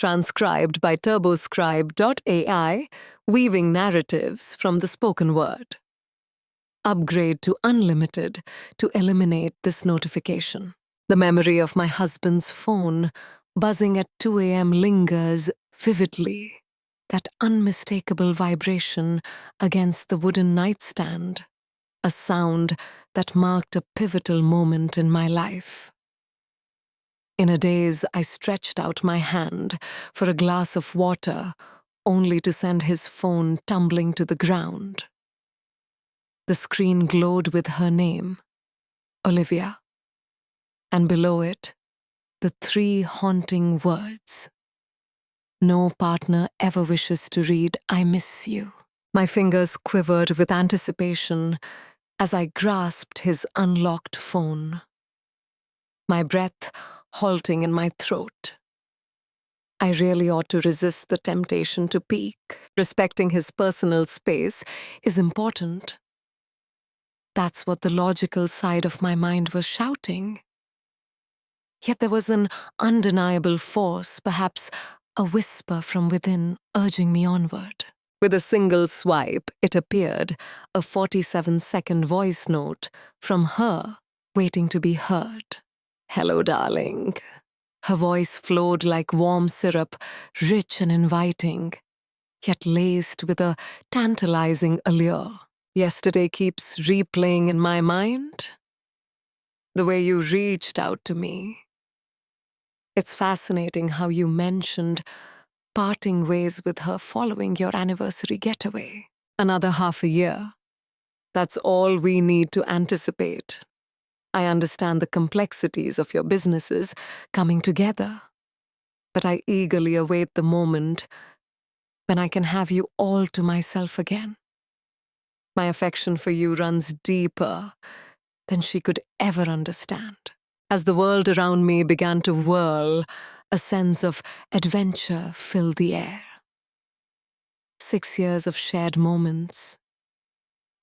transcribed by turboscribe.ai, weaving narratives from the spoken word. Upgrade to unlimited to eliminate this notification. The memory of my husband's phone buzzing at 2 a.m. lingers vividly, that unmistakable vibration against the wooden nightstand, a sound that marked a pivotal moment in my life. In a daze, I stretched out my hand for a glass of water, only to send his phone tumbling to the ground. The screen glowed with her name, Olivia, and below it, the 3 haunting words. No partner ever wishes to read, "I miss you." My fingers quivered with anticipation as I grasped his unlocked phone, my breath halting in my throat. I really ought to resist the temptation to peek. Respecting his personal space is important. That's what the logical side of my mind was shouting. Yet there was an undeniable force, perhaps a whisper from within, urging me onward. With a single swipe, it appeared, a 47-second voice note from her, waiting to be heard. "Hello, darling." Her voice flowed like warm syrup, rich and inviting, yet laced with a tantalizing allure. Yesterday keeps replaying in my mind. The way you reached out to me. It's fascinating how you mentioned parting ways with her following your anniversary getaway. Another half a year. That's all we need to anticipate. I understand the complexities of your businesses coming together, but I eagerly await the moment when I can have you all to myself again. My affection for you runs deeper than she could ever understand. As the world around me began to whirl, a sense of adventure filled the air. 6 years of shared moments.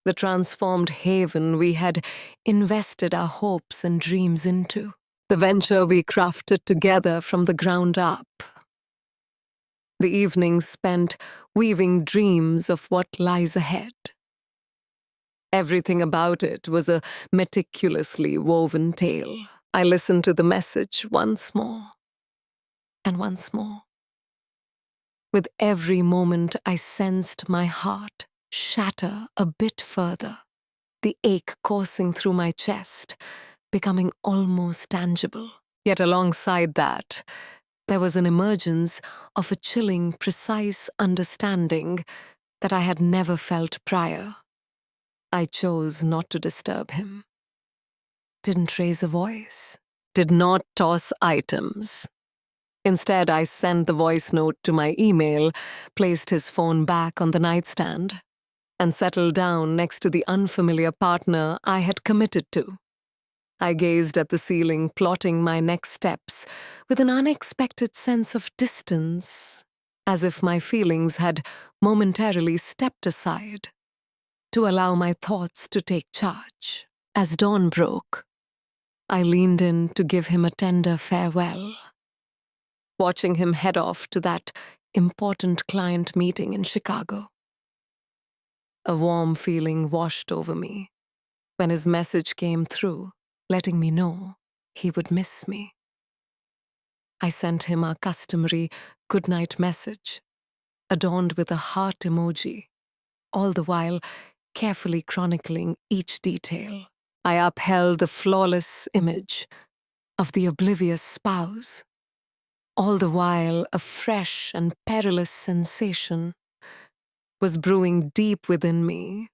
The transformed haven we had invested our hopes and dreams into. The venture we crafted together from the ground up. The evenings spent weaving dreams of what lies ahead. Everything about it was a meticulously woven tale. I listened to the message once more, and once more. With every moment, I sensed my heart shatter a bit further, the ache coursing through my chest, becoming almost tangible. Yet alongside that, there was an emergence of a chilling, precise understanding that I had never felt prior. I chose not to disturb him. Didn't raise a voice. Did not toss items. Instead, I sent the voice note to my email, placed his phone back on the nightstand, and settled down next to the unfamiliar partner I had committed to. I gazed at the ceiling, plotting my next steps with an unexpected sense of distance, as if my feelings had momentarily stepped aside to allow my thoughts to take charge. As dawn broke, I leaned in to give him a tender farewell, watching him head off to that important client meeting in Chicago. A warm feeling washed over me when his message came through, letting me know he would miss me. I sent him our customary goodnight message, adorned with a heart emoji, all the while carefully chronicling each detail. I upheld the flawless image of the oblivious spouse, all the while a fresh and perilous sensation was brewing deep within me,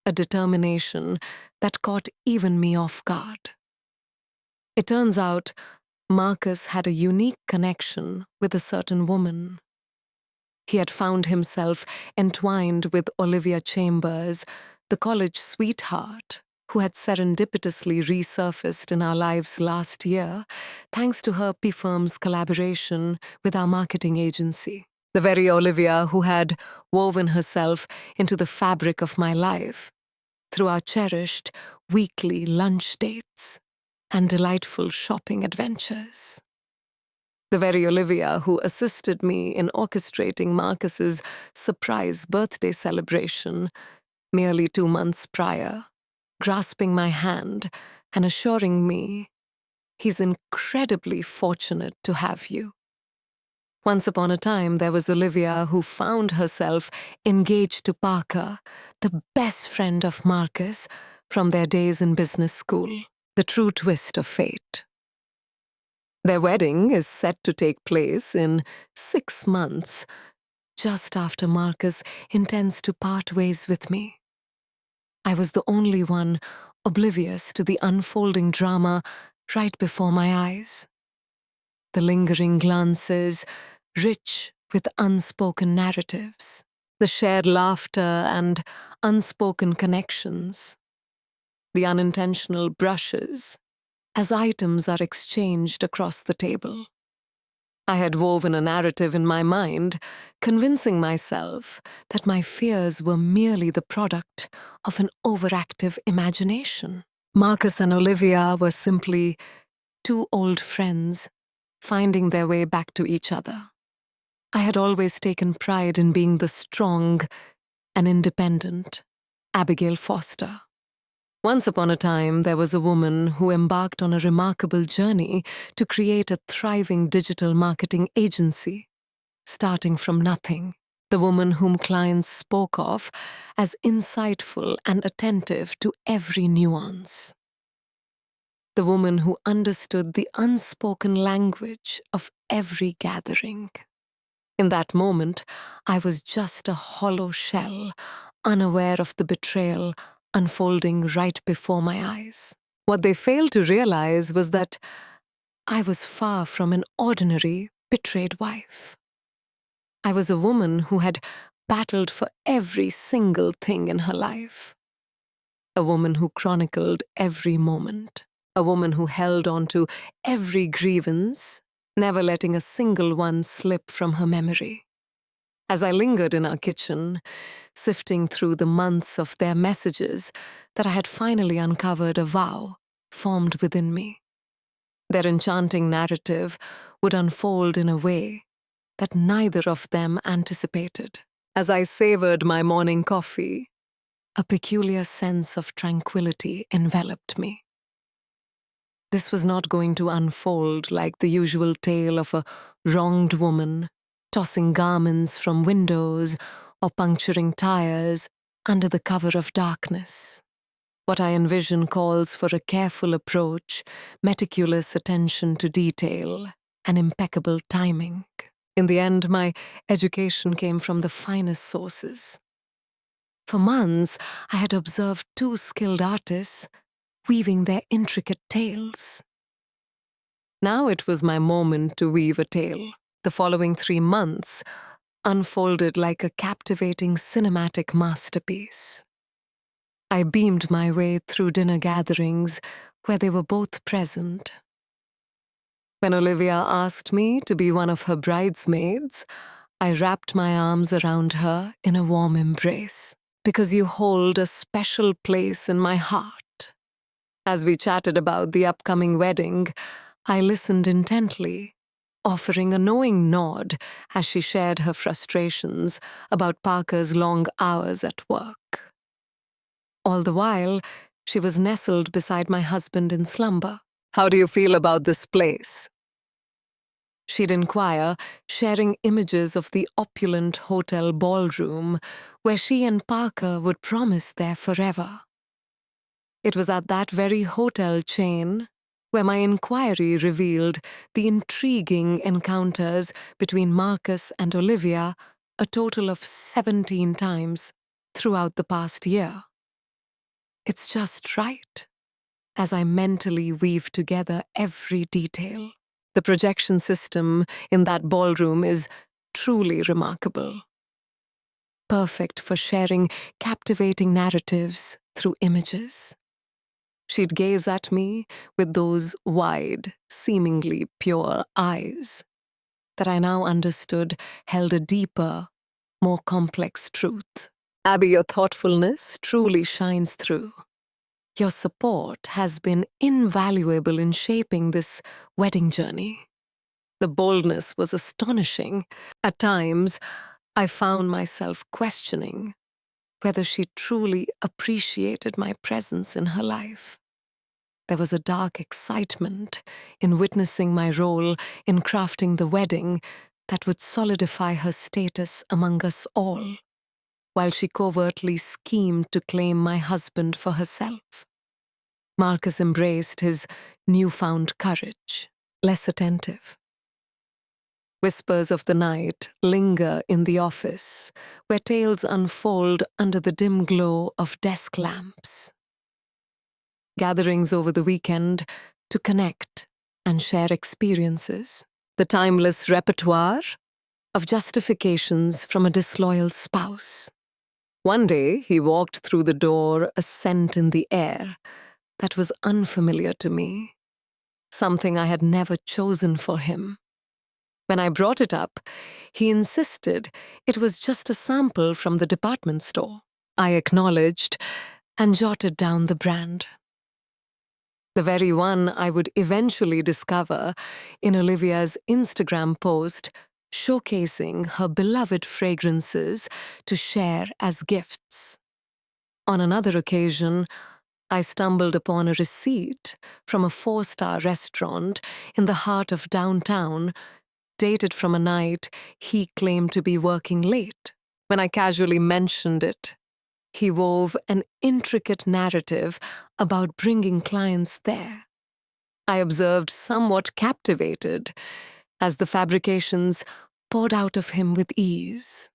a determination that caught even me off guard. It turns out Marcus had a unique connection with a certain woman. He had found himself entwined with Olivia Chambers, the college sweetheart, who had serendipitously resurfaced in our lives last year, thanks to her P-Firm's collaboration with our marketing agency. The very Olivia who had woven herself into the fabric of my life through our cherished weekly lunch dates and delightful shopping adventures. The very Olivia who assisted me in orchestrating Marcus's surprise birthday celebration merely 2 months prior, grasping my hand and assuring me he's incredibly fortunate to have you. Once upon a time, there was Olivia who found herself engaged to Parker, the best friend of Marcus from their days in business school. The true twist of fate. Their wedding is set to take place in 6 months, just after Marcus intends to part ways with me. I was the only one oblivious to the unfolding drama right before my eyes. The lingering glances, rich with unspoken narratives, the shared laughter and unspoken connections, the unintentional brushes as items are exchanged across the table. I had woven a narrative in my mind, convincing myself that my fears were merely the product of an overactive imagination. Marcus and Olivia were simply two old friends finding their way back to each other. I had always taken pride in being the strong and independent Abigail Foster. Once upon a time, there was a woman who embarked on a remarkable journey to create a thriving digital marketing agency, starting from nothing. The woman whom clients spoke of as insightful and attentive to every nuance. The woman who understood the unspoken language of every gathering. In that moment, I was just a hollow shell, unaware of the betrayal unfolding right before my eyes. What they failed to realize was that I was far from an ordinary betrayed wife. I was a woman who had battled for every single thing in her life. A woman who chronicled every moment. A woman who held on to every grievance, never letting a single one slip from her memory. As I lingered in our kitchen, sifting through the months of their messages, that I had finally uncovered a vow formed within me. Their enchanting narrative would unfold in a way that neither of them anticipated. As I savored my morning coffee, a peculiar sense of tranquility enveloped me. This was not going to unfold like the usual tale of a wronged woman tossing garments from windows or puncturing tires under the cover of darkness. What I envision calls for a careful approach, meticulous attention to detail, and impeccable timing. In the end, my education came from the finest sources. For months, I had observed two skilled artists weaving their intricate tales. Now it was my moment to weave a tale. The following 3 months unfolded like a captivating cinematic masterpiece. I beamed my way through dinner gatherings where they were both present. When Olivia asked me to be one of her bridesmaids, I wrapped my arms around her in a warm embrace, because you hold a special place in my heart. As we chatted about the upcoming wedding, I listened intently, offering a knowing nod as she shared her frustrations about Parker's long hours at work. All the while, she was nestled beside my husband in slumber. "How do you feel about this place?" she'd inquire, sharing images of the opulent hotel ballroom where she and Parker would promise there forever. It was at that very hotel chain where my inquiry revealed the intriguing encounters between Marcus and Olivia a total of 17 times throughout the past year. It's just right, as I mentally weave together every detail. The projection system in that ballroom is truly remarkable. Perfect for sharing captivating narratives through images. She'd gaze at me with those wide, seemingly pure eyes that I now understood held a deeper, more complex truth. "Abby, your thoughtfulness truly shines through. Your support has been invaluable in shaping this wedding journey." The boldness was astonishing. At times, I found myself questioning whether she truly appreciated my presence in her life. There was a dark excitement in witnessing my role in crafting the wedding that would solidify her status among us all, while she covertly schemed to claim my husband for herself. Marcus embraced his newfound courage, less attentive. Whispers of the night linger in the office, where tales unfold under the dim glow of desk lamps. Gatherings over the weekend to connect and share experiences. The timeless repertoire of justifications from a disloyal spouse. One day, he walked through the door, a scent in the air that was unfamiliar to me, something I had never chosen for him. When I brought it up, he insisted it was just a sample from the department store. I acknowledged and jotted down the brand. The very one I would eventually discover in Olivia's Instagram post showcasing her beloved fragrances to share as gifts. On another occasion, I stumbled upon a receipt from a 4-star restaurant in the heart of downtown, dated from a night he claimed to be working late. When I casually mentioned it, he wove an intricate narrative about bringing clients there. I observed, somewhat captivated, as the fabrications poured out of him with ease.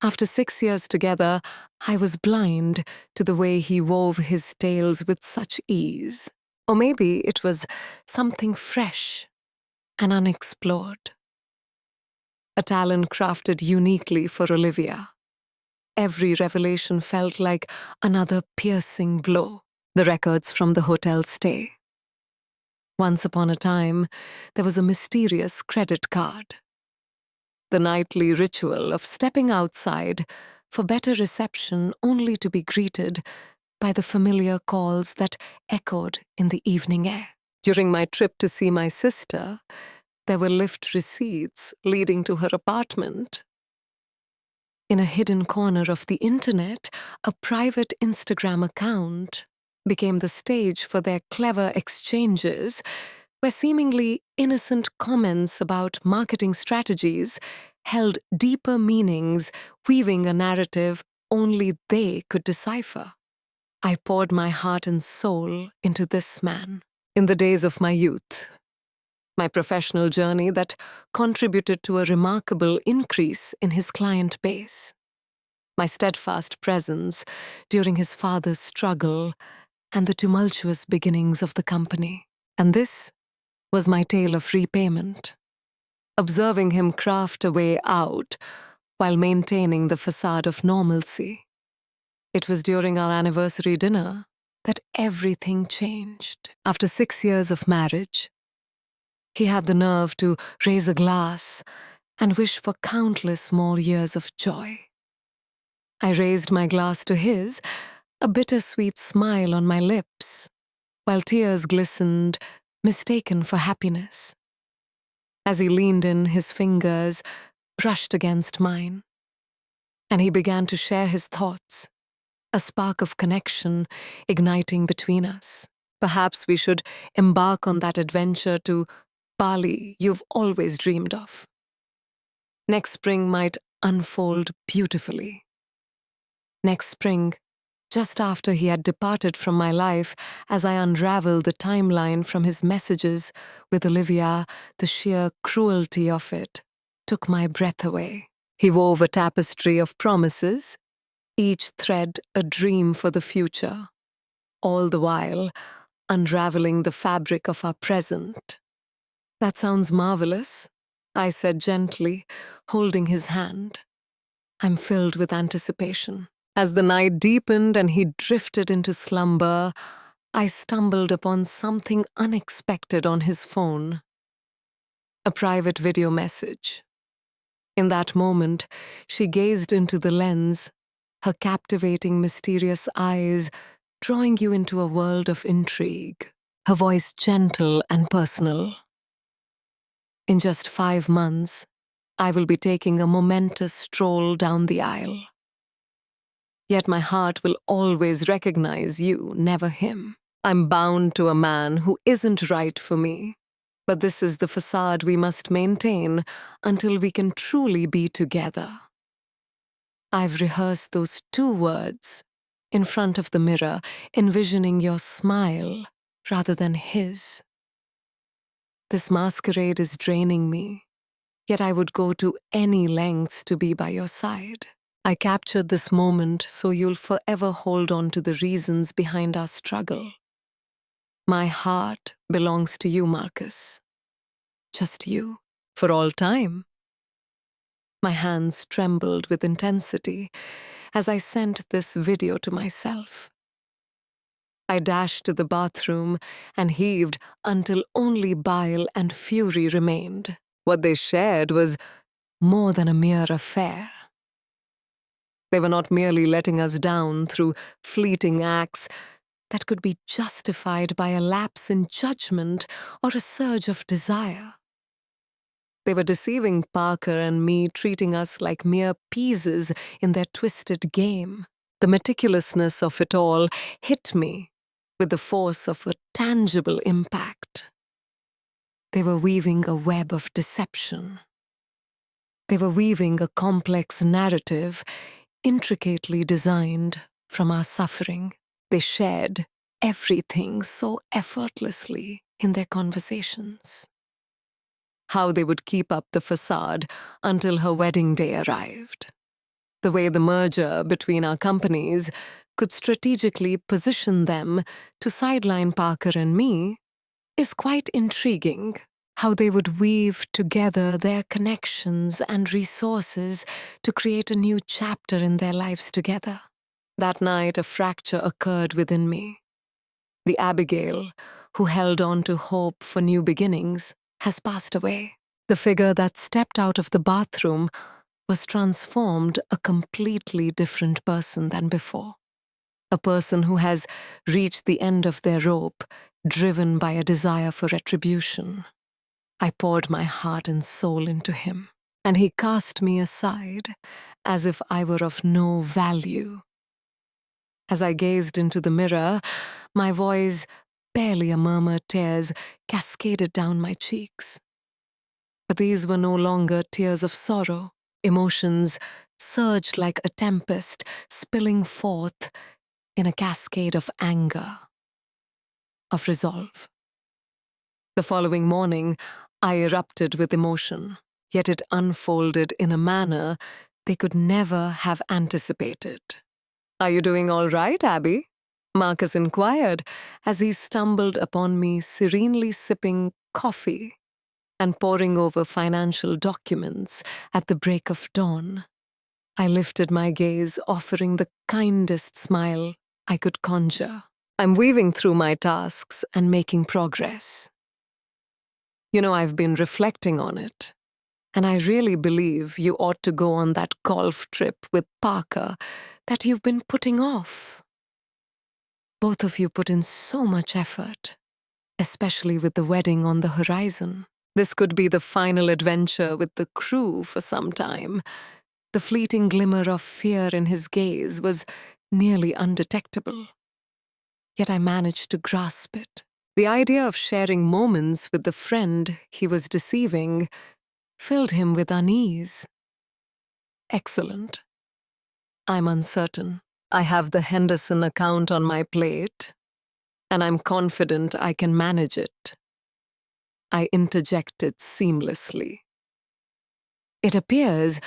After 6 years together, I was blind to the way he wove his tales with such ease. Or maybe it was something fresh and unexplored. A talent crafted uniquely for Olivia. Every revelation felt like another piercing blow. The records from the hotel stay. Once upon a time, there was a mysterious credit card. The nightly ritual of stepping outside for better reception only to be greeted by the familiar calls that echoed in the evening air. During my trip to see my sister, there were lift receipts leading to her apartment. In a hidden corner of the internet, a private Instagram account became the stage for their clever exchanges, where seemingly innocent comments about marketing strategies held deeper meanings, weaving a narrative only they could decipher. I poured my heart and soul into this man. In the days of my youth, my professional journey that contributed to a remarkable increase in his client base. My steadfast presence during his father's struggle and the tumultuous beginnings of the company. And this was my tale of repayment. Observing him craft a way out while maintaining the facade of normalcy. It was during our anniversary dinner that everything changed. After 6 years of marriage, he had the nerve to raise a glass and wish for countless more years of joy. I raised my glass to his, a bittersweet smile on my lips, while tears glistened, mistaken for happiness. As he leaned in, his fingers brushed against mine, and he began to share his thoughts, a spark of connection igniting between us. Perhaps we should embark on that adventure to Bali you've always dreamed of. Next spring might unfold beautifully. Next spring, just after he had departed from my life, as I unraveled the timeline from his messages with Olivia, the sheer cruelty of it took my breath away. He wove a tapestry of promises, each thread a dream for the future, all the while unraveling the fabric of our present. That sounds marvelous, I said gently, holding his hand. I'm filled with anticipation. As the night deepened and he drifted into slumber, I stumbled upon something unexpected on his phone. A private video message. In that moment, she gazed into the lens, her captivating, mysterious eyes drawing you into a world of intrigue, her voice gentle and personal. In just 5 months, I will be taking a momentous stroll down the aisle. Yet my heart will always recognize you, never him. I'm bound to a man who isn't right for me. But this is the facade we must maintain until we can truly be together. I've rehearsed those 2 words in front of the mirror, envisioning your smile rather than his. This masquerade is draining me, yet I would go to any lengths to be by your side. I captured this moment so you'll forever hold on to the reasons behind our struggle. My heart belongs to you, Marcus. Just you, for all time. My hands trembled with intensity as I sent this video to myself. I dashed to the bathroom and heaved until only bile and fury remained. What they shared was more than a mere affair. They were not merely letting us down through fleeting acts that could be justified by a lapse in judgment or a surge of desire. They were deceiving Parker and me, treating us like mere pieces in their twisted game. The meticulousness of it all hit me with the force of a tangible impact. They were weaving a web of deception. They were weaving a complex narrative, intricately designed from our suffering. They shared everything so effortlessly in their conversations. How they would keep up the facade until her wedding day arrived. The way the merger between our companies could strategically position them to sideline Parker and me is quite intriguing. How they would weave together their connections and resources to create a new chapter in their lives together. That night, a fracture occurred within me. The Abigail, who held on to hope for new beginnings, has passed away. The figure that stepped out of the bathroom was transformed a completely different person than before. A person who has reached the end of their rope, driven by a desire for retribution. I poured my heart and soul into him, and he cast me aside as if I were of no value. As I gazed into the mirror, my voice, barely a murmur, tears cascaded down my cheeks. But these were no longer tears of sorrow. Emotions surged like a tempest, spilling forth in a cascade of anger, of resolve. The following morning, I erupted with emotion, yet it unfolded in a manner they could never have anticipated. "Are you doing all right, Abby?" Marcus inquired as he stumbled upon me serenely sipping coffee and poring over financial documents at the break of dawn. I lifted my gaze, offering the kindest smile I could conjure. "I'm weaving through my tasks and making progress. You know, I've been reflecting on it, and I really believe you ought to go on that golf trip with Parker that you've been putting off. Both of you put in so much effort, especially with the wedding on the horizon. This could be the final adventure with the crew for some time." The fleeting glimmer of fear in his gaze was nearly undetectable. Yet I managed to grasp it. The idea of sharing moments with the friend he was deceiving filled him with unease. "Excellent. I'm uncertain. I have the Henderson account on my plate, and I'm confident I can manage it." I interjected seamlessly. "It appears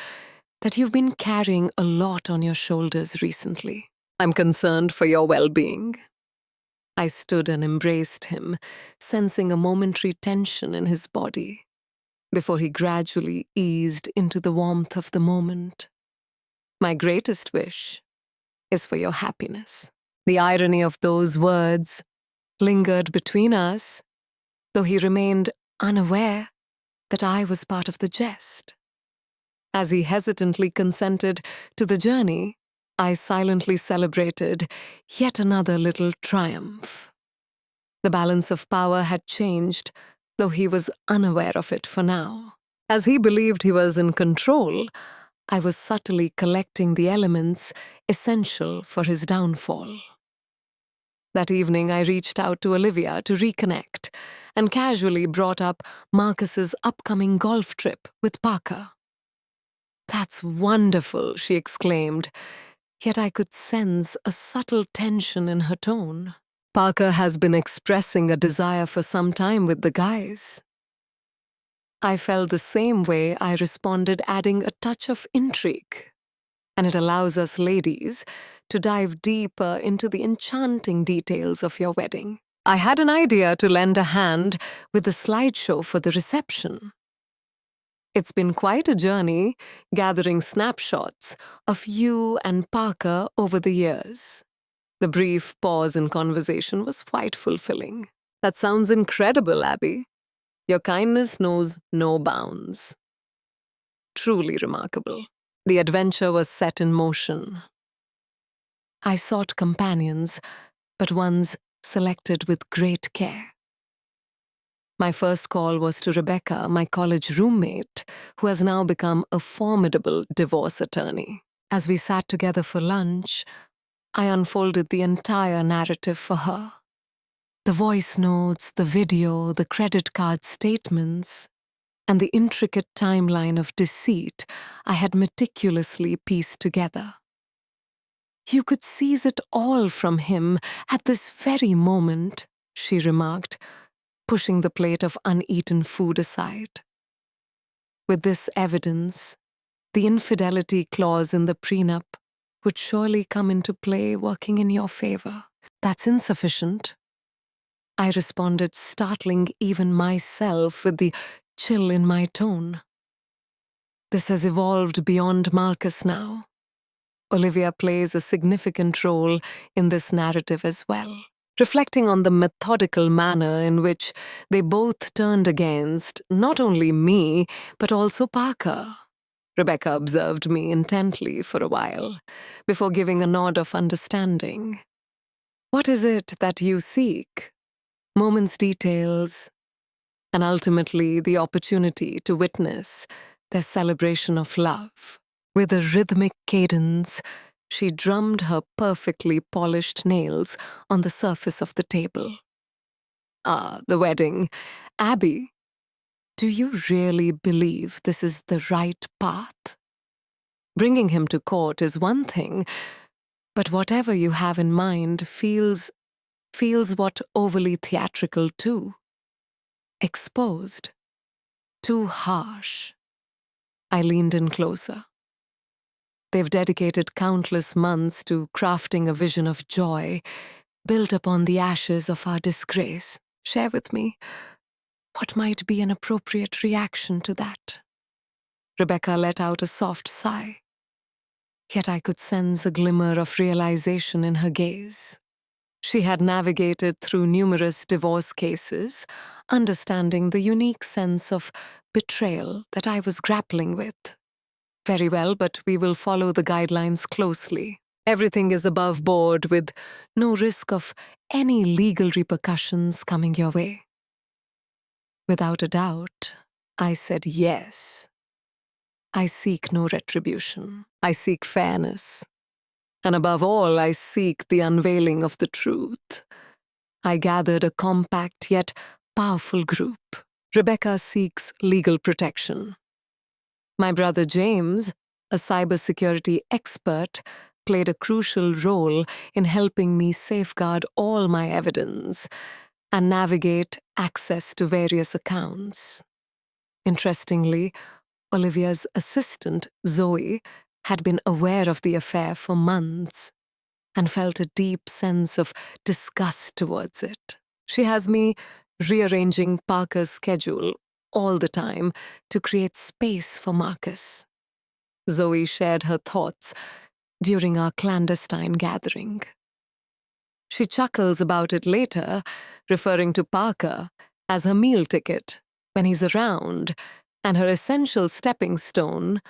that you've been carrying a lot on your shoulders recently. I'm concerned for your well-being." I stood and embraced him, sensing a momentary tension in his body, before he gradually eased into the warmth of the moment. "My greatest wish is for your happiness." The irony of those words lingered between us, though he remained unaware that I was part of the jest. As he hesitantly consented to the journey, I silently celebrated yet another little triumph. The balance of power had changed though he was unaware of it for now. As he believed he was in control, I was subtly collecting the elements essential for his downfall. That evening, I reached out to Olivia to reconnect and casually brought up Marcus's upcoming golf trip with Parker. "That's wonderful," she exclaimed, yet I could sense a subtle tension in her tone. "Parker has been expressing a desire for some time with the guys." I felt the same way. I responded, adding a touch of intrigue. "And it allows us ladies to dive deeper into the enchanting details of your wedding. I had an idea to lend a hand with the slideshow for the reception. It's been quite a journey gathering snapshots of you and Parker over the years." The brief pause in conversation was quite fulfilling. "That sounds incredible, Abby. Your kindness knows no bounds." Truly remarkable. The adventure was set in motion. I sought companions, but ones selected with great care. My first call was to Rebecca, my college roommate, who has now become a formidable divorce attorney. As we sat together for lunch, I unfolded the entire narrative for her. The voice notes, the video, the credit card statements, and the intricate timeline of deceit I had meticulously pieced together. "You could seize it all from him at this very moment," she remarked, pushing the plate of uneaten food aside. "With this evidence, the infidelity clause in the prenup would surely come into play, working in your favor." "That's insufficient," I responded, startling even myself with the chill in my tone. "This has evolved beyond Marcus now. Olivia plays a significant role in this narrative as well." Reflecting on the methodical manner in which they both turned against not only me, but also Parker, Rebecca observed me intently for a while, before giving a nod of understanding. "What is it that you seek?" "Moments, details, and ultimately the opportunity to witness their celebration of love." With a rhythmic cadence, she drummed her perfectly polished nails on the surface of the table. "Ah, the wedding. Abby, do you really believe this is the right path? Bringing him to court is one thing, but whatever you have in mind feels what overly theatrical too. Exposed. Too harsh." I leaned in closer. "They've dedicated countless months to crafting a vision of joy, built upon the ashes of our disgrace. Share with me what might be an appropriate reaction to that." Rebecca let out a soft sigh, yet I could sense a glimmer of realization in her gaze. She had navigated through numerous divorce cases, understanding the unique sense of betrayal that I was grappling with. "Very well, but we will follow the guidelines closely. Everything is above board, with no risk of any legal repercussions coming your way." Without a doubt, I said yes. I seek no retribution. I seek fairness. And above all, I seek the unveiling of the truth. I gathered a compact yet powerful group. Rebecca seeks legal protection. My brother James, a cybersecurity expert, played a crucial role in helping me safeguard all my evidence and navigate access to various accounts. Interestingly, Olivia's assistant, Zoe, had been aware of the affair for months and felt a deep sense of disgust towards it. She has me rearranging Parker's schedule all the time to create space for Marcus. Zoe shared her thoughts during our clandestine gathering. She chuckles about it later, referring to Parker as her meal ticket when he's around and her essential stepping stone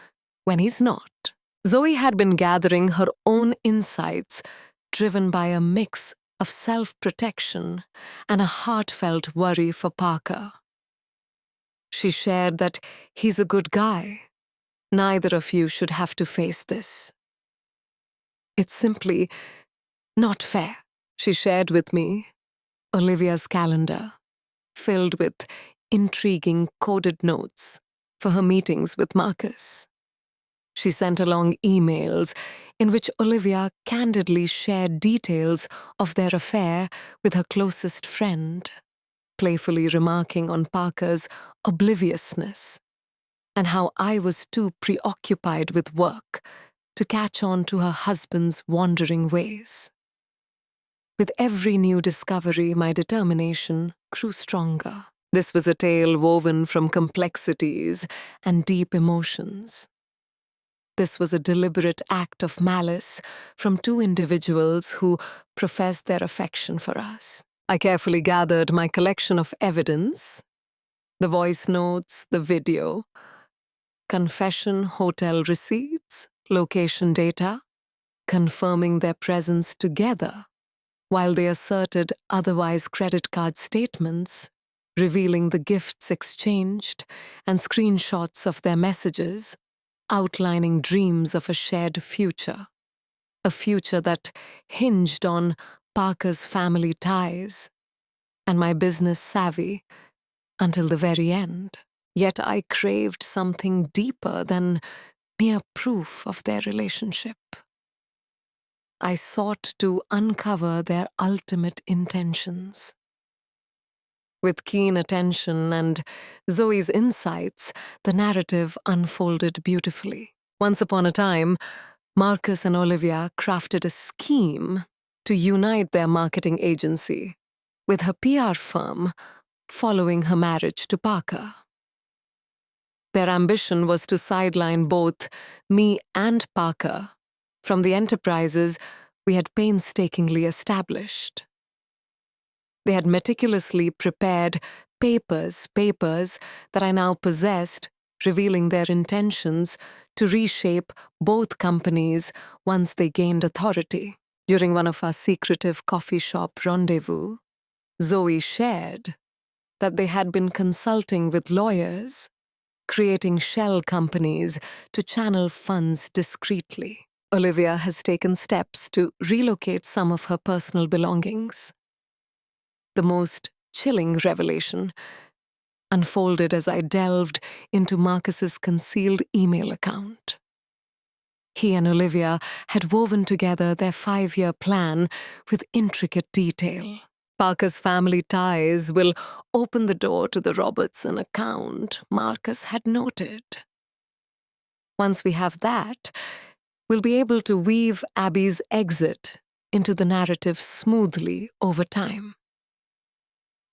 when he's not. Zoe had been gathering her own insights, driven by a mix of self-protection and a heartfelt worry for Parker. She shared that he's a good guy. Neither of you should have to face this. It's simply not fair. She shared with me Olivia's calendar, filled with intriguing coded notes for her meetings with Marcus. She sent along emails in which Olivia candidly shared details of their affair with her closest friend, playfully remarking on Parker's obliviousness and how I was too preoccupied with work to catch on to her husband's wandering ways. With every new discovery, my determination grew stronger. This was a tale woven from complexities and deep emotions. This was a deliberate act of malice from two individuals who professed their affection for us. I carefully gathered my collection of evidence, the voice notes, the video, confession, hotel receipts, location data, confirming their presence together, while they asserted otherwise credit card statements, revealing the gifts exchanged and screenshots of their messages, outlining dreams of a shared future, a future that hinged on Parker's family ties and my business savvy until the very end. Yet I craved something deeper than mere proof of their relationship. I sought to uncover their ultimate intentions. With keen attention and Zoe's insights, the narrative unfolded beautifully. Once upon a time, Marcus and Olivia crafted a scheme to unite their marketing agency with her PR firm following her marriage to Parker. Their ambition was to sideline both me and Parker from the enterprises we had painstakingly established. They had meticulously prepared papers that I now possessed, revealing their intentions to reshape both companies once they gained authority. During one of our secretive coffee shop rendezvous, Zoe shared that they had been consulting with lawyers, creating shell companies to channel funds discreetly. Olivia has taken steps to relocate some of her personal belongings. The most chilling revelation unfolded as I delved into Marcus's concealed email account. He and Olivia had woven together their 5-year plan with intricate detail. Parker's family ties will open the door to the Robertson account, Marcus had noted. Once we have that, we'll be able to weave Abby's exit into the narrative smoothly over time.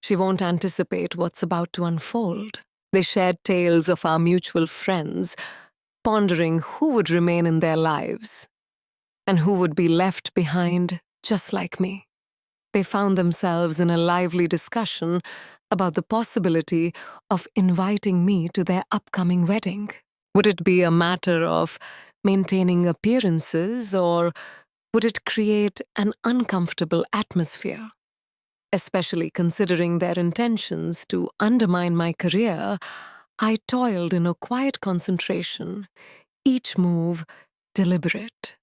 She won't anticipate what's about to unfold. They shared tales of our mutual friends, pondering who would remain in their lives and who would be left behind just like me. They found themselves in a lively discussion about the possibility of inviting me to their upcoming wedding. Would it be a matter of maintaining appearances, or would it create an uncomfortable atmosphere? Especially considering their intentions to undermine my career, I toiled in a quiet concentration, each move deliberate,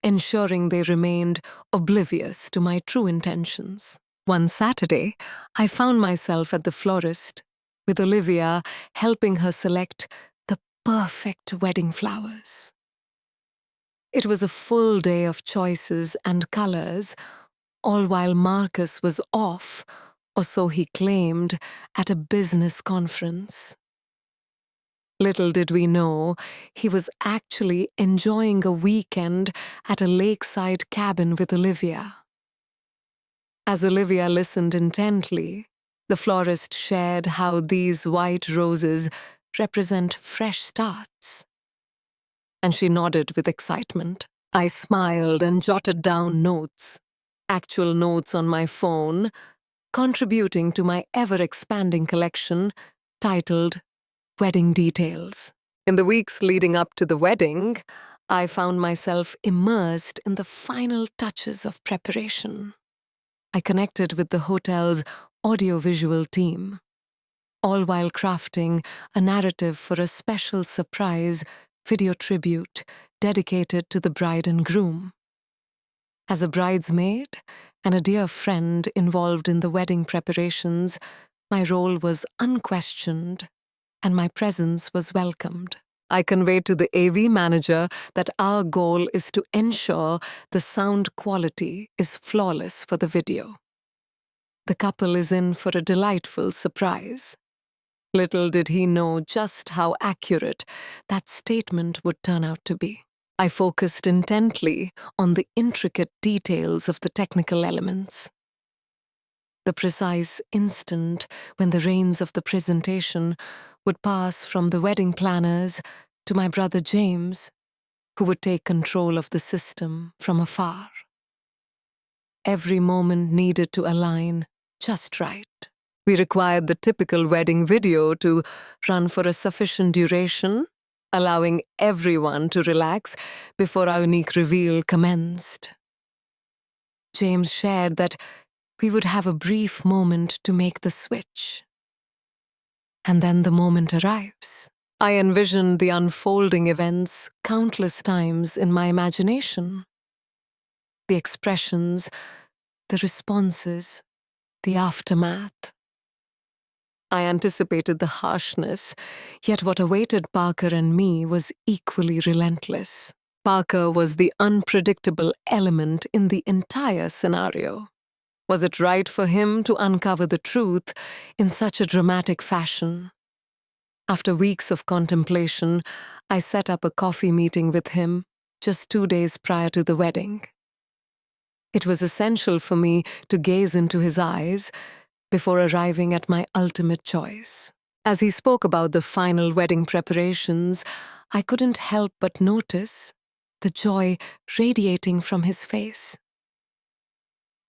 ensuring they remained oblivious to my true intentions. One Saturday, I found myself at the florist, with Olivia helping her select the perfect wedding flowers. It was a full day of choices and colors, all while Marcus was off, or so he claimed, at a business conference. Little did we know, he was actually enjoying a weekend at a lakeside cabin with Olivia. As Olivia listened intently, the florist shared how these white roses represent fresh starts. And she nodded with excitement. I smiled and jotted down notes, actual notes on my phone, contributing to my ever-expanding collection titled Wedding Details. In the weeks leading up to the wedding, I found myself immersed in the final touches of preparation. I connected with the hotel's audiovisual team, all while crafting a narrative for a special surprise video tribute dedicated to the bride and groom. As a bridesmaid and a dear friend involved in the wedding preparations, my role was unquestioned and my presence was welcomed. I conveyed to the AV manager that our goal is to ensure the sound quality is flawless for the video. The couple is in for a delightful surprise. Little did he know just how accurate that statement would turn out to be. I focused intently on the intricate details of the technical elements. The precise instant when the reins of the presentation would pass from the wedding planners to my brother James, who would take control of the system from afar. Every moment needed to align just right. We required the typical wedding video to run for a sufficient duration, allowing everyone to relax before our unique reveal commenced. James shared that we would have a brief moment to make the switch. And then the moment arrives. I envisioned the unfolding events countless times in my imagination. The expressions, the responses, the aftermath. I anticipated the harshness, yet what awaited Parker and me was equally relentless. Parker was the unpredictable element in the entire scenario. Was it right for him to uncover the truth in such a dramatic fashion? After weeks of contemplation, I set up a coffee meeting with him just 2 days prior to the wedding. It was essential for me to gaze into his eyes before arriving at my ultimate choice. As he spoke about the final wedding preparations, I couldn't help but notice the joy radiating from his face.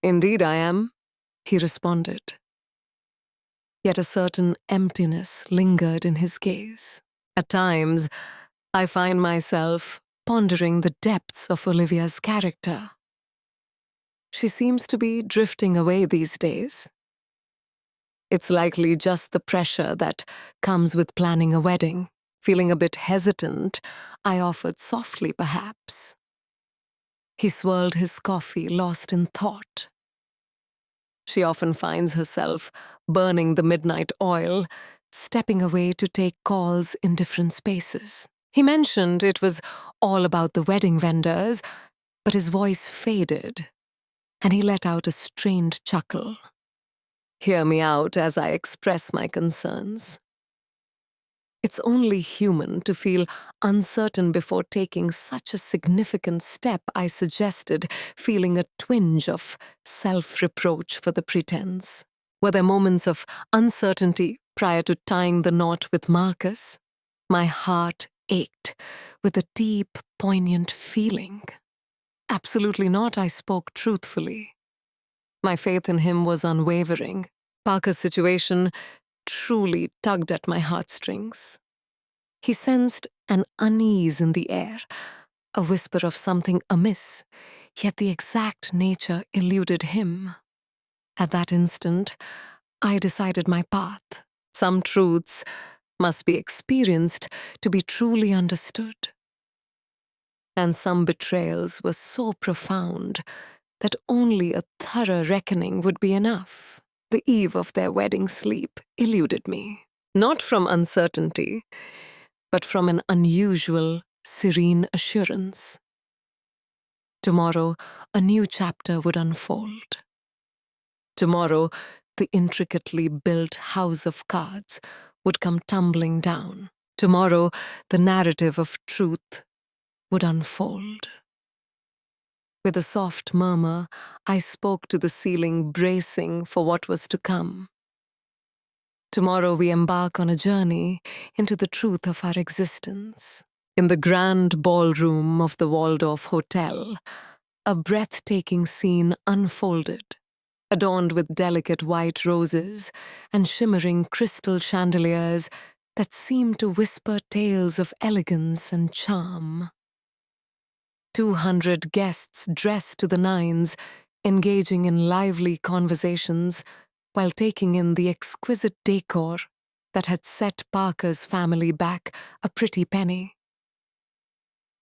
"Indeed I am," he responded. Yet a certain emptiness lingered in his gaze. At times, I find myself pondering the depths of Olivia's character. She seems to be drifting away these days. It's likely just the pressure that comes with planning a wedding. Feeling a bit hesitant, I offered softly, perhaps. He swirled his coffee, lost in thought. She often finds herself burning the midnight oil, stepping away to take calls in different spaces. He mentioned it was all about the wedding vendors, but his voice faded, and he let out a strained chuckle. Hear me out as I express my concerns. It's only human to feel uncertain before taking such a significant step, I suggested, feeling a twinge of self-reproach for the pretense. Were there moments of uncertainty prior to tying the knot with Marcus? My heart ached with a deep, poignant feeling. Absolutely not, I spoke truthfully. My faith in him was unwavering. Parker's situation truly tugged at my heartstrings. He sensed an unease in the air, a whisper of something amiss, yet the exact nature eluded him. At that instant, I decided my path. Some truths must be experienced to be truly understood. And some betrayals were so profound that only a thorough reckoning would be enough. The eve of their wedding sleep eluded me, not from uncertainty, but from an unusual, serene assurance. Tomorrow, a new chapter would unfold. Tomorrow, the intricately built house of cards would come tumbling down. Tomorrow, the narrative of truth would unfold. With a soft murmur, I spoke to the ceiling, bracing for what was to come. Tomorrow we embark on a journey into the truth of our existence. In the grand ballroom of the Waldorf Hotel, a breathtaking scene unfolded, adorned with delicate white roses and shimmering crystal chandeliers that seemed to whisper tales of elegance and charm. 200 guests dressed to the nines, engaging in lively conversations while taking in the exquisite decor that had set Parker's family back a pretty penny.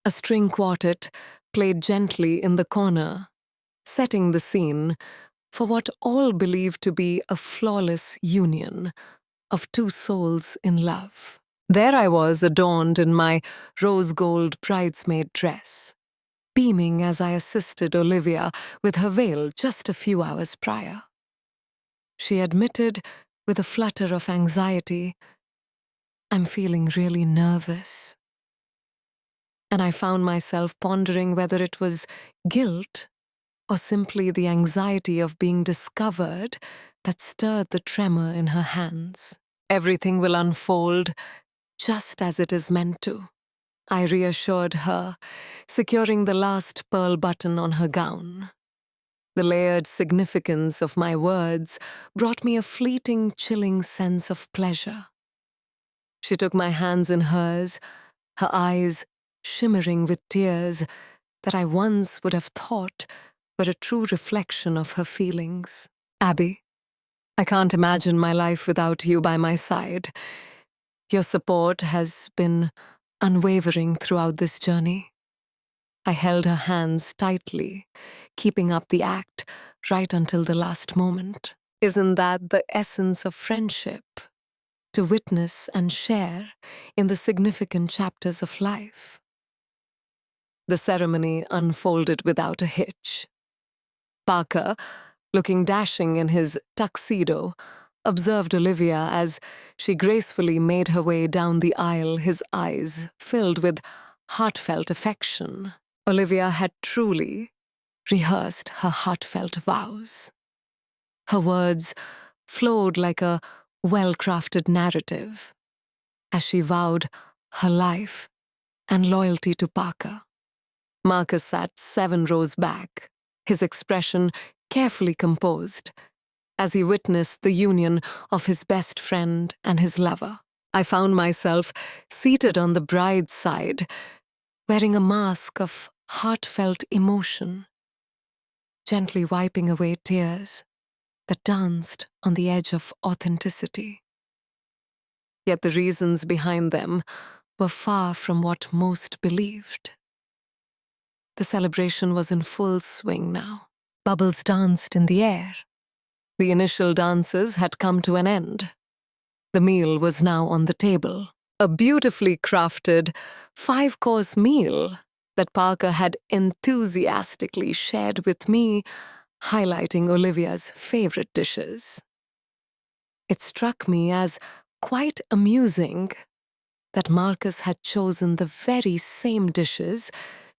A string quartet played gently in the corner, setting the scene for what all believed to be a flawless union of two souls in love. There I was, adorned in my rose gold bridesmaid dress, beaming as I assisted Olivia with her veil just a few hours prior. She admitted, with a flutter of anxiety, "I'm feeling really nervous." And I found myself pondering whether it was guilt or simply the anxiety of being discovered that stirred the tremor in her hands. "Everything will unfold just as it is meant to," I reassured her, securing the last pearl button on her gown. The layered significance of my words brought me a fleeting, chilling sense of pleasure. She took my hands in hers, her eyes shimmering with tears that I once would have thought were a true reflection of her feelings. "Abby, I can't imagine my life without you by my side. Your support has been unwavering throughout this journey." I held her hands tightly, keeping up the act right until the last moment. Isn't that the essence of friendship? To witness and share in the significant chapters of life. The ceremony unfolded without a hitch. Parker, looking dashing in his tuxedo, observed Olivia as she gracefully made her way down the aisle, his eyes filled with heartfelt affection. Olivia had truly rehearsed her heartfelt vows. Her words flowed like a well-crafted narrative as she vowed her life and loyalty to Parker. Marcus sat 7 rows back, his expression carefully composed, as he witnessed the union of his best friend and his lover. I found myself seated on the bride's side, wearing a mask of heartfelt emotion, gently wiping away tears that danced on the edge of authenticity. Yet the reasons behind them were far from what most believed. The celebration was in full swing now. Bubbles danced in the air. The initial dances had come to an end. The meal was now on the table. A beautifully crafted 5-course meal that Parker had enthusiastically shared with me, highlighting Olivia's favorite dishes. It struck me as quite amusing that Marcus had chosen the very same dishes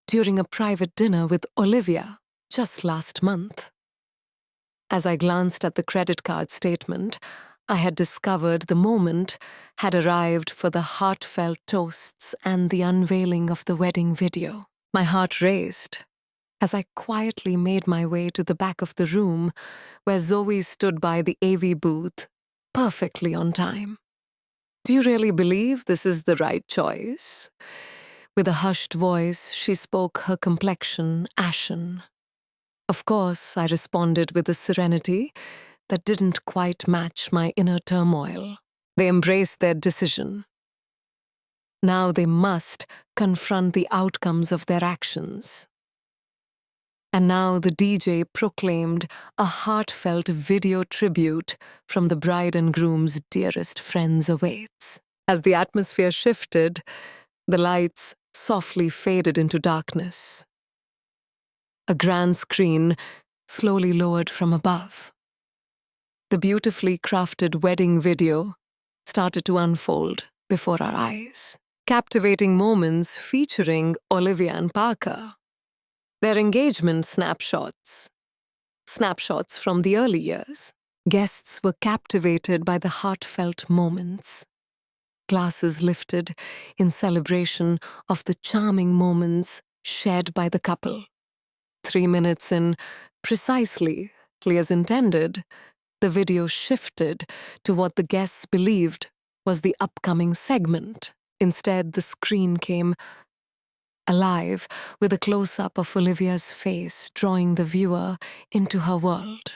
during a private dinner with Olivia just last month. As I glanced at the credit card statement, I had discovered the moment had arrived for the heartfelt toasts and the unveiling of the wedding video. My heart raced as I quietly made my way to the back of the room where Zoe stood by the AV booth, perfectly on time. "Do you really believe this is the right choice?" With a hushed voice, she spoke, her complexion ashen. Of course, I responded with a serenity that didn't quite match my inner turmoil. They embraced their decision. Now they must confront the outcomes of their actions. And now the DJ proclaimed a heartfelt video tribute from the bride and groom's dearest friends awaits. As the atmosphere shifted, the lights softly faded into darkness. A grand screen slowly lowered from above. The beautifully crafted wedding video started to unfold before our eyes. Captivating moments featuring Olivia and Parker. Their engagement snapshots from the early years. Guests were captivated by the heartfelt moments. Glasses lifted in celebration of the charming moments shared by the couple. 3 minutes in, precisely as intended, the video shifted to what the guests believed was the upcoming segment. Instead, the screen came alive with a close-up of Olivia's face, drawing the viewer into her world.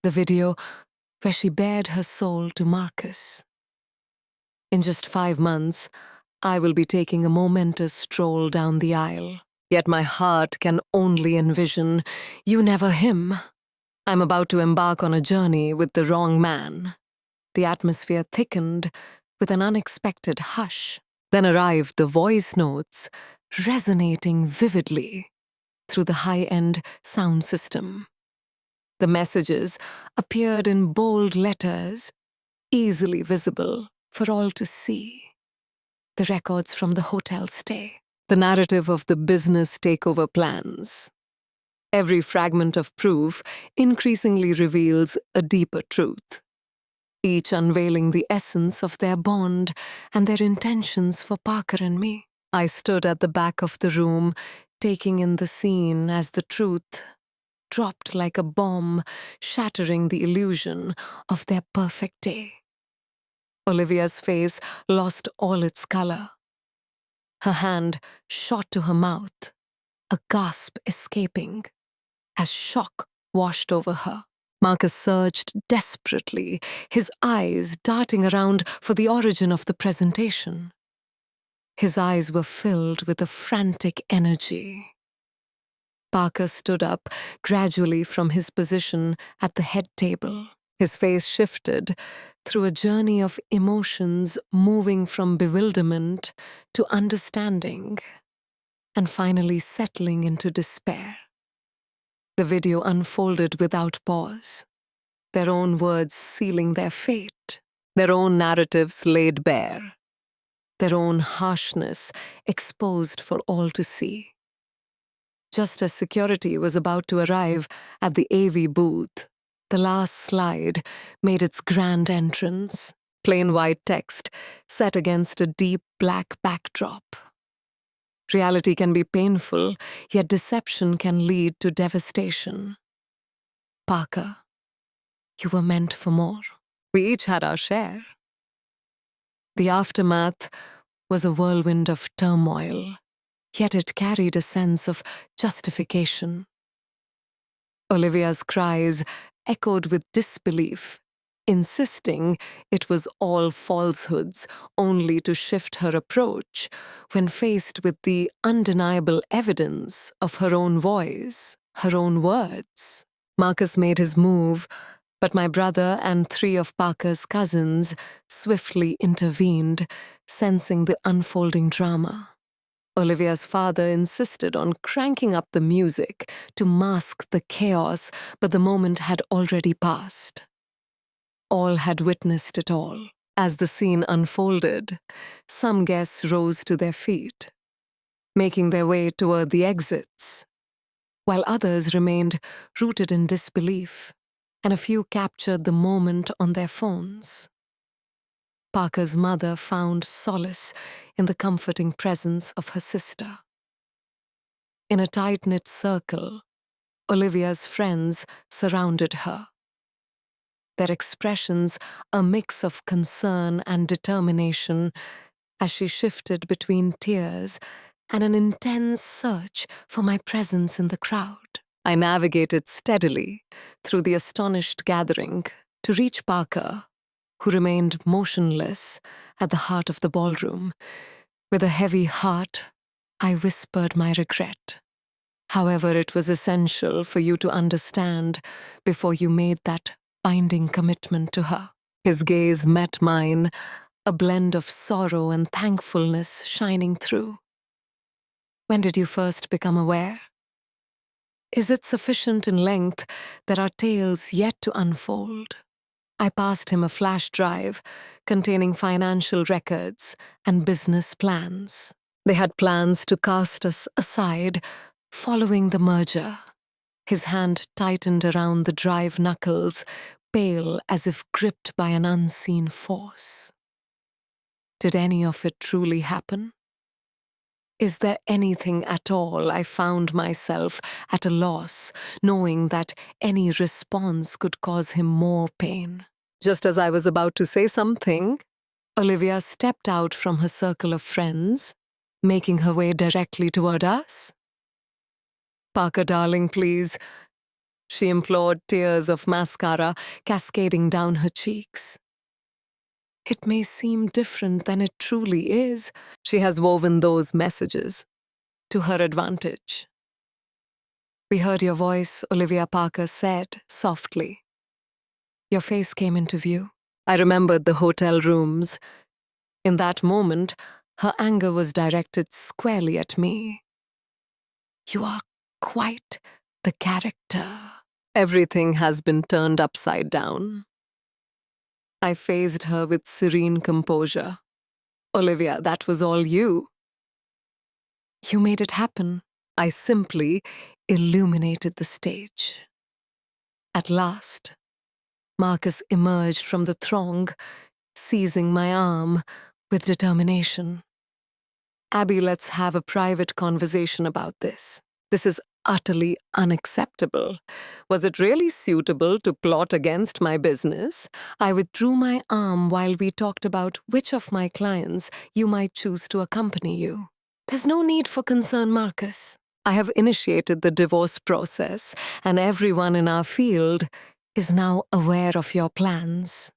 The video where she bared her soul to Marcus. In just 5 months, I will be taking a momentous stroll down the aisle. Yet my heart can only envision you never him. I'm about to embark on a journey with the wrong man. The atmosphere thickened with an unexpected hush. Then arrived the voice notes, resonating vividly through the high-end sound system. The messages appeared in bold letters, easily visible for all to see. The records from the hotel stay. The narrative of the business takeover plans. Every fragment of proof increasingly reveals a deeper truth, each unveiling the essence of their bond and their intentions for Parker and me. I stood at the back of the room, taking in the scene as the truth dropped like a bomb, shattering the illusion of their perfect day. Olivia's face lost all its color. Her hand shot to her mouth, a gasp escaping as shock washed over her. Marcus searched desperately, his eyes darting around for the origin of the presentation. His eyes were filled with a frantic energy. Parker stood up gradually from his position at the head table. His face shifted through a journey of emotions moving from bewilderment to understanding and finally settling into despair. The video unfolded without pause, their own words sealing their fate, their own narratives laid bare, their own harshness exposed for all to see. Just as security was about to arrive at the AV booth, the last slide made its grand entrance, plain white text set against a deep black backdrop. Reality can be painful, yet deception can lead to devastation. Parker, you were meant for more. We each had our share. The aftermath was a whirlwind of turmoil, yet it carried a sense of justification. Olivia's cries echoed with disbelief, insisting it was all falsehoods, only to shift her approach when faced with the undeniable evidence of her own voice, her own words. Marcus made his move, but my brother and 3 of Parker's cousins swiftly intervened, sensing the unfolding drama. Olivia's father insisted on cranking up the music to mask the chaos, but the moment had already passed. All had witnessed it all. As the scene unfolded, some guests rose to their feet, making their way toward the exits, while others remained rooted in disbelief, and a few captured the moment on their phones. Parker's mother found solace in the comforting presence of her sister. In a tight-knit circle, Olivia's friends surrounded her, their expressions a mix of concern and determination as she shifted between tears and an intense search for my presence in the crowd. I navigated steadily through the astonished gathering to reach Parker, who remained motionless at the heart of the ballroom. With a heavy heart, I whispered my regret. However, it was essential for you to understand before you made that binding commitment to her. His gaze met mine, a blend of sorrow and thankfulness shining through. When did you first become aware? Is it sufficient in length? There are tales yet to unfold. I passed him a flash drive containing financial records and business plans. They had plans to cast us aside following the merger. His hand tightened around the drive knuckles, pale as if gripped by an unseen force. Did any of it truly happen? Is there anything at all? I found myself at a loss, knowing that any response could cause him more pain. Just as I was about to say something, Olivia stepped out from her circle of friends, making her way directly toward us. "Parker, darling, please," she implored, tears of mascara cascading down her cheeks. It may seem different than it truly is. She has woven those messages to her advantage. We heard your voice, Olivia Parker said softly. Your face came into view. I remembered the hotel rooms. In that moment, her anger was directed squarely at me. You are quite the character. Everything has been turned upside down. I faced her with serene composure. Olivia, that was all you. You made it happen. I simply illuminated the stage. At last, Marcus emerged from the throng, seizing my arm with determination. Abby, let's have a private conversation about this. This is utterly unacceptable. Was it really suitable to plot against my business? I withdrew my arm while we talked about which of my clients you might choose to accompany you. There's no need for concern, Marcus. I have initiated the divorce process, and everyone in our field is now aware of your plans.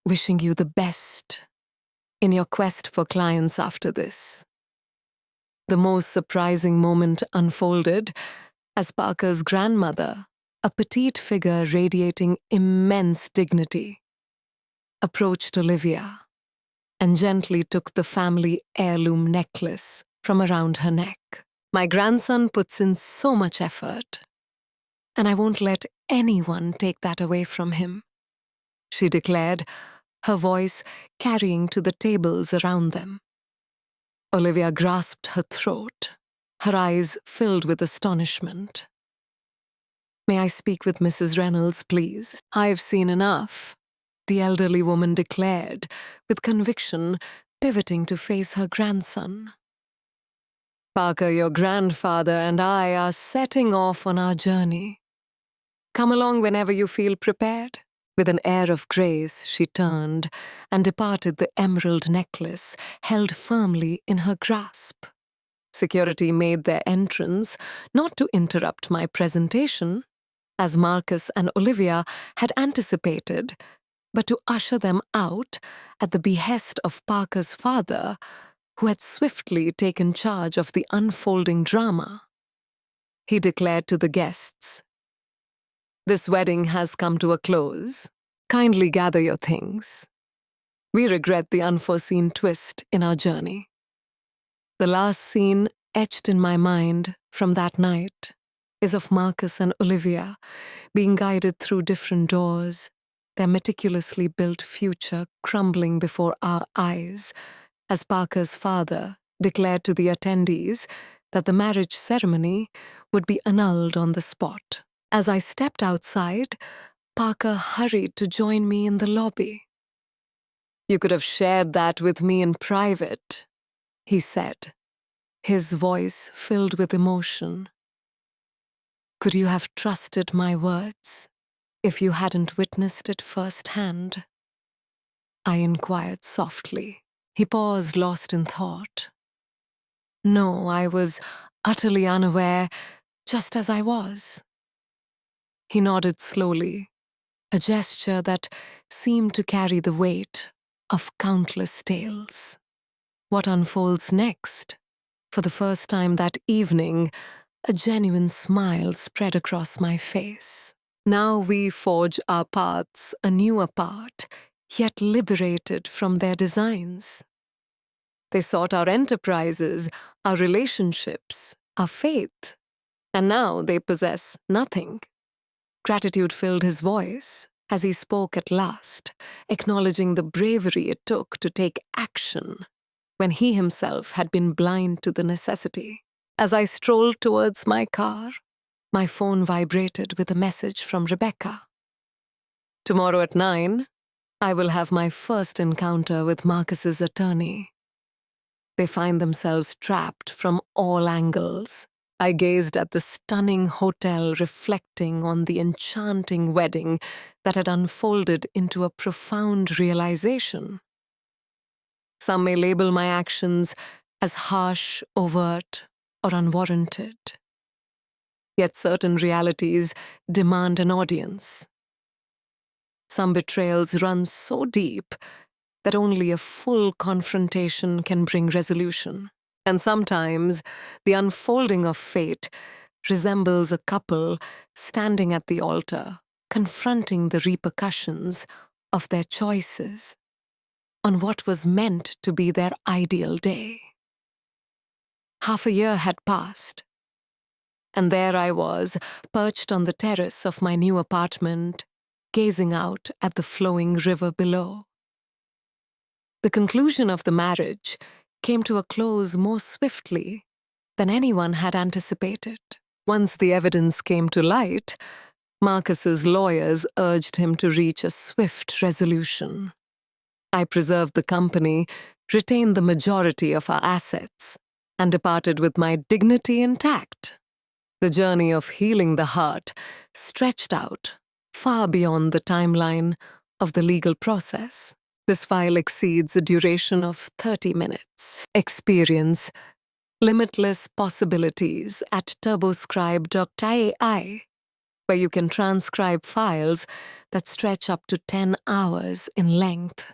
Wishing you the best in your quest for clients after this. The most surprising moment unfolded as Parker's grandmother, a petite figure radiating immense dignity, approached Olivia and gently took the family heirloom necklace from around her neck. My grandson puts in so much effort, and I won't let anyone take that away from him, she declared, her voice carrying to the tables around them. Olivia grasped her throat, her eyes filled with astonishment. May I speak with Mrs. Reynolds, please? I've seen enough, the elderly woman declared, with conviction, pivoting to face her grandson. Parker, your grandfather and I are setting off on our journey. Come along whenever you feel prepared. With an air of grace, she turned and departed, the emerald necklace held firmly in her grasp. Security made their entrance, not to interrupt my presentation, as Marcus and Olivia had anticipated, but to usher them out at the behest of Parker's father, who had swiftly taken charge of the unfolding drama. He declared to the guests, "This wedding has come to a close. Kindly gather your things. We regret the unforeseen twist in our journey." The last scene etched in my mind from that night is of Marcus and Olivia being guided through different doors, their meticulously built future crumbling before our eyes, as Parker's father declared to the attendees that the marriage ceremony would be annulled on the spot. As I stepped outside, Parker hurried to join me in the lobby. "You could have shared that with me in private," he said, his voice filled with emotion. "Could you have trusted my words if you hadn't witnessed it firsthand?" I inquired softly. He paused, lost in thought. "No, I was utterly unaware, just as I was." He nodded slowly, a gesture that seemed to carry the weight of countless tales. What unfolds next? For the first time that evening, a genuine smile spread across my face. Now we forge our paths anew apart, yet liberated from their designs. They sought our enterprises, our relationships, our faith, and now they possess nothing. Gratitude filled his voice as he spoke at last, acknowledging the bravery it took to take action when he himself had been blind to the necessity. As I strolled towards my car, my phone vibrated with a message from Rebecca. "Tomorrow at 9, I will have my first encounter with Marcus's attorney. They find themselves trapped from all angles." I gazed at the stunning hotel, reflecting on the enchanting wedding that had unfolded into a profound realization. Some may label my actions as harsh, overt, or unwarranted. Yet certain realities demand an audience. Some betrayals run so deep that only a full confrontation can bring resolution. And sometimes the unfolding of fate resembles a couple standing at the altar, confronting the repercussions of their choices on what was meant to be their ideal day. Half a year had passed, and there I was, perched on the terrace of my new apartment, gazing out at the flowing river below. The conclusion of the marriage came to a close more swiftly than anyone had anticipated. Once the evidence came to light, Marcus's lawyers urged him to reach a swift resolution. I preserved the company, retained the majority of our assets, and departed with my dignity intact. The journey of healing the heart stretched out far beyond the timeline of the legal process. This file exceeds a duration of 30 minutes. Experience limitless possibilities at turboscribe.ai, where you can transcribe files that stretch up to 10 hours in length.